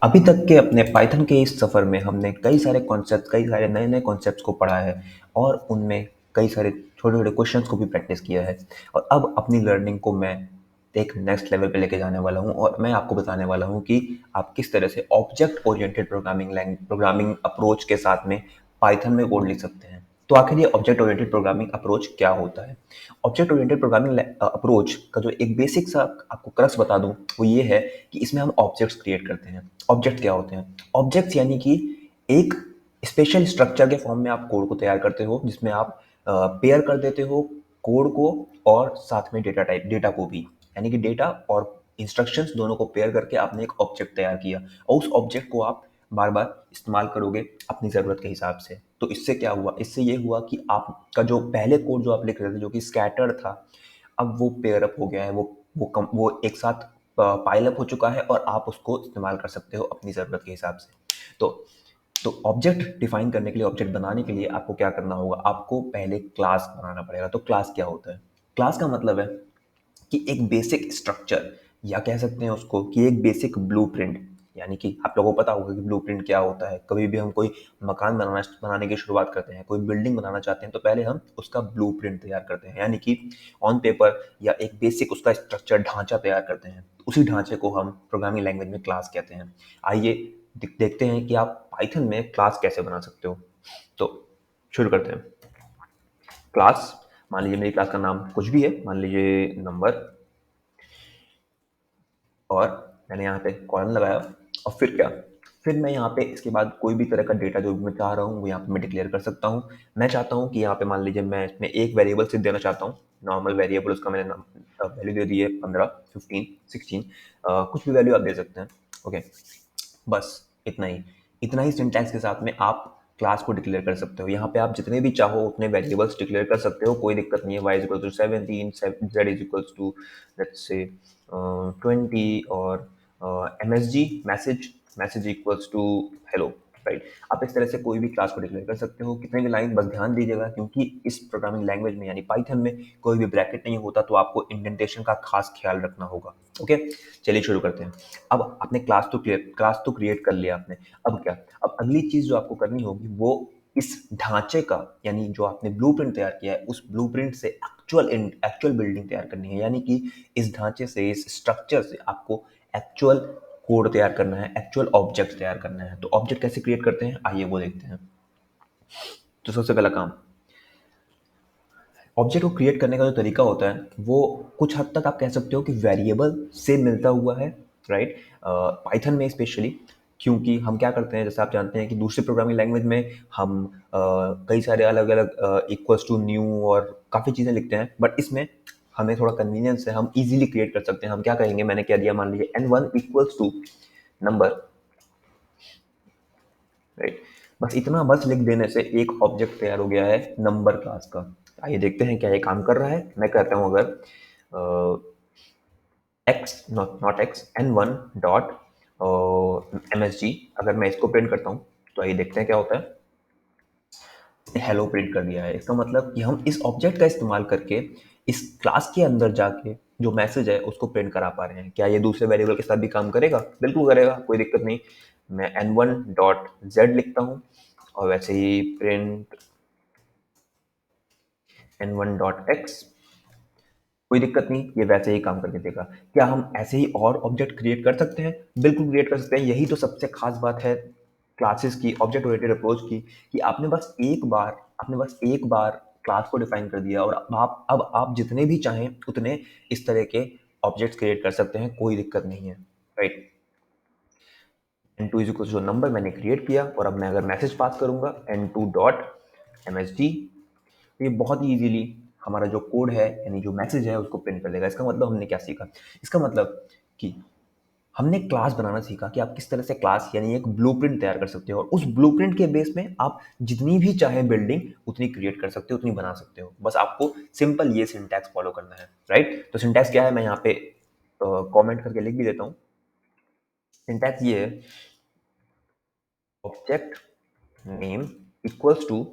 अभी तक के अपने पाइथन के इस सफ़र में हमने कई सारे कॉन्सेप्ट, कई सारे नए-नए कॉन्सेप्ट्स को पढ़ा है और उनमें कई सारे छोटे-छोटे क्वेश्चंस को भी प्रैक्टिस किया है। और अब अपनी लर्निंग को मैं एक नेक्स्ट लेवल पे लेके जाने वाला हूँ और मैं आपको बताने वाला हूँ कि आप किस तरह से ऑब्जेक्ट ओरिएंटेड प्रोग्रामिंग अप्रोच के साथ में पाइथन में कोड लिख सकते हैं। तो आखिर ये ऑब्जेक्ट ओरिएंटेड प्रोग्रामिंग अप्रोच क्या होता है? ऑब्जेक्ट ओरिएंटेड प्रोग्रामिंग अप्रोच का जो एक बेसिक सा आपको क्रक्स बता दूं, वो ये है कि इसमें हम ऑब्जेक्ट्स क्रिएट करते हैं। ऑब्जेक्ट क्या होते हैं? ऑब्जेक्ट्स यानी कि एक स्पेशल स्ट्रक्चर के फॉर्म में आप कोड को तैयार करते हो, जिसमें आप पेयर कर देते हो कोड को और साथ में डेटा को भी, यानी कि डेटा और इंस्ट्रक्शंस दोनों को पेयर करके आपने एक ऑब्जेक्ट तैयार किया और उस ऑब्जेक्ट को आप बार बार इस्तेमाल करोगे अपनी ज़रूरत के हिसाब से। तो इससे क्या हुआ? इससे ये हुआ कि आपका जो पहले कोड जो आप लिख रहे थे, जो कि स्कैटर्ड था, अब वो पेयर अप हो गया है, वो एक साथ पाइल अप हो चुका है और आप उसको इस्तेमाल कर सकते हो अपनी ज़रूरत के हिसाब से। तो तो ऑब्जेक्ट डिफाइन करने के लिए, ऑब्जेक्ट बनाने के लिए आपको क्या करना होगा? आपको पहले क्लास बनाना पड़ेगा। तो क्लास क्या होता है? क्लास का मतलब है कि एक बेसिक स्ट्रक्चर, या कह सकते हैं उसको कि एक बेसिक ब्लूप्रिंट, यानी कि आप लोगों को पता होगा कि ब्लूप्रिंट क्या होता है। कभी भी हम कोई मकान बनाने की शुरुआत करते हैं, कोई बिल्डिंग बनाना चाहते हैं, तो पहले हम उसका ब्लूप्रिंट तैयार करते हैं, यानी कि ऑन पेपर या एक बेसिक उसका स्ट्रक्चर ढांचा तैयार करते हैं। उसी ढांचे को हम प्रोग्रामिंग लैंग्वेज में क्लास कहते हैं। आइए देखते हैं कि आप पाइथन में क्लास कैसे बना सकते हो। तो शुरू करते हैं। क्लास, मान लीजिए मेरी क्लास का नाम कुछ भी है, मान लीजिए नंबर, और मैंने यहाँ पे कॉलन लगाया। और फिर क्या? फिर मैं यहाँ पे इसके बाद कोई भी तरह का डेटा जो भी मैं चाह रहा हूँ वो यहाँ पे मैं डिक्लेयर कर सकता हूँ। मैं चाहता हूँ कि यहाँ पे मान लीजिए मैं इसमें एक वेरिएबल सिर्फ देना चाहता हूँ, नॉर्मल वेरिएबल, उसका मैंने वैल्यू दे दी है 15, 15, 16, कुछ भी वैल्यू आप दे सकते हैं। ओके, बस इतना ही सिंटैक्स के साथ में आप क्लास को डिक्लेयर कर सकते हो। यहाँ पे आप जितने भी चाहो उतने वेरिएबल्स डिक्लेयर कर सकते हो, कोई दिक्कत नहीं है। y is equal to 17, z is equal to let's say 20, और msg message equals to hello, right. आप इस तरह से कोई भी क्लास को डिक्लेयर कर सकते हो, कितने भी लाइन। बस ध्यान दीजिएगा, क्योंकि इस प्रोग्रामिंग लैंग्वेज में यानी पाइथन में कोई भी ब्रैकेट नहीं होता, तो आपको इंडेंटेशन का खास ख्याल रखना होगा। ओके, चलिए शुरू करते हैं। अब आपने क्लास तो क्रिएट कर लिया आपने। अब क्या? अब अगली चीज जो आपको करनी होगी वो इस ढांचे का, यानी जो आपने ब्लूप्रिंट तैयार किया है उस ब्लूप्रिंट से एक्चुअल बिल्डिंग तैयार करनी है। यानी कि इस ढांचे से, इस स्ट्रक्चर से आपको एक्चुअल कोड तैयार करना है, एक्चुअल ऑब्जेक्ट तैयार करना है। तो ऑब्जेक्ट कैसे क्रिएट करते हैं, आइए वो देखते हैं। तो सबसे पहला काम, ऑब्जेक्ट को क्रिएट करने का जो तरीका होता है वो कुछ हद तक आप कह सकते हो कि वेरिएबल से मिलता हुआ है, राइट। पाइथन में स्पेशली, क्योंकि हम क्या करते हैं, जैसे आप जानते हैं कि दूसरे प्रोग्रामिंग लैंग्वेज में हम कई सारे अलग अलग इक्वल्स टू न्यू और काफ़ी चीज़ें लिखते हैं, बट इसमें हमें थोड़ा कन्वीनियंस है, हम इजीली क्रिएट कर सकते हैं। हम क्या कहेंगे, मैंने क्या दिया, मान लीजिए n1 equals to number, right. बस इतना बस लिख देने से एक ऑब्जेक्ट तैयार हो गया है नंबर क्लास का। आइए देखते हैं क्या ये काम कर रहा है। मैं कहता हूँ अगर x, not x, n1 dot msg, अगर मैं इसको प्रिंट करता हूँ तो आइए देखते हैं क्या होता है। हेलो प्रिंट कर दिया है। इसका मतलब कि हम इस ऑब्जेक्ट का इस्तेमाल करके इस क्लास के अंदर जाके जो मैसेज है उसको प्रिंट करा पा रहे हैं। क्या ये दूसरे वेरिएबल के साथ भी काम करेगा? बिल्कुल करेगा, कोई दिक्कत नहीं। मैं n1 डॉट z लिखता हूँ और वैसे ही प्रिंट n1 डॉट x, कोई दिक्कत नहीं, ये वैसे ही काम करके देगा। क्या हम ऐसे ही और ऑब्जेक्ट क्रिएट कर सकते हैं? बिल्कुल क्रिएट कर सकते हैं। यही तो सबसे खास बात है क्लासेस की, ऑब्जेक्ट ओरिएंटेड अप्रोच की, कि आपने बस एक बार क्लास को डिफाइन कर दिया और अब आप जितने भी चाहें उतने इस तरह के ऑब्जेक्ट्स क्रिएट कर सकते हैं, कोई दिक्कत नहीं है, राइट। n2 इज इक्वल जो नंबर मैंने क्रिएट किया, और अब मैं अगर मैसेज पास करूंगा n2 डॉट msg, तो ये बहुत ही इजीली हमारा जो कोड है, यानी जो मैसेज है, उसको प्रिंट कर देगा। इसका मतलब हमने क्या सीखा? इसका मतलब कि हमने क्लास बनाना सीखा कि आप किस तरह से क्लास यानी एक ब्लूप्रिंट तैयार कर सकते हो, और उस ब्लूप्रिंट के बेस में आप जितनी भी चाहे बिल्डिंग उतनी क्रिएट कर सकते हो, उतनी बना सकते हो। बस आपको सिंपल ये सिंटैक्स फॉलो करना है, राइट। तो सिंटैक्स क्या है, मैं यहाँ पे कमेंट करके लिख भी देता हूँ। सिंटैक्स ये है, object name equals to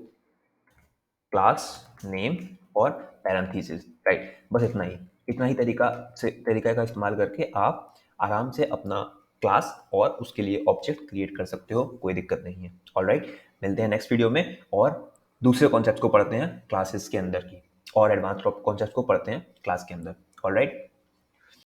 class name और पैरेंथेसिस, राइट। बस इतना ही तरीका का इस्तेमाल करके आप आराम से अपना क्लास और उसके लिए ऑब्जेक्ट क्रिएट कर सकते हो, कोई दिक्कत नहीं है। ऑलराइट, मिलते हैं नेक्स्ट वीडियो में और दूसरे कॉन्सेप्ट को पढ़ते हैं क्लासेस के अंदर की, और एडवांस कॉन्सेप्ट को पढ़ते हैं क्लास के अंदर। ऑलराइट।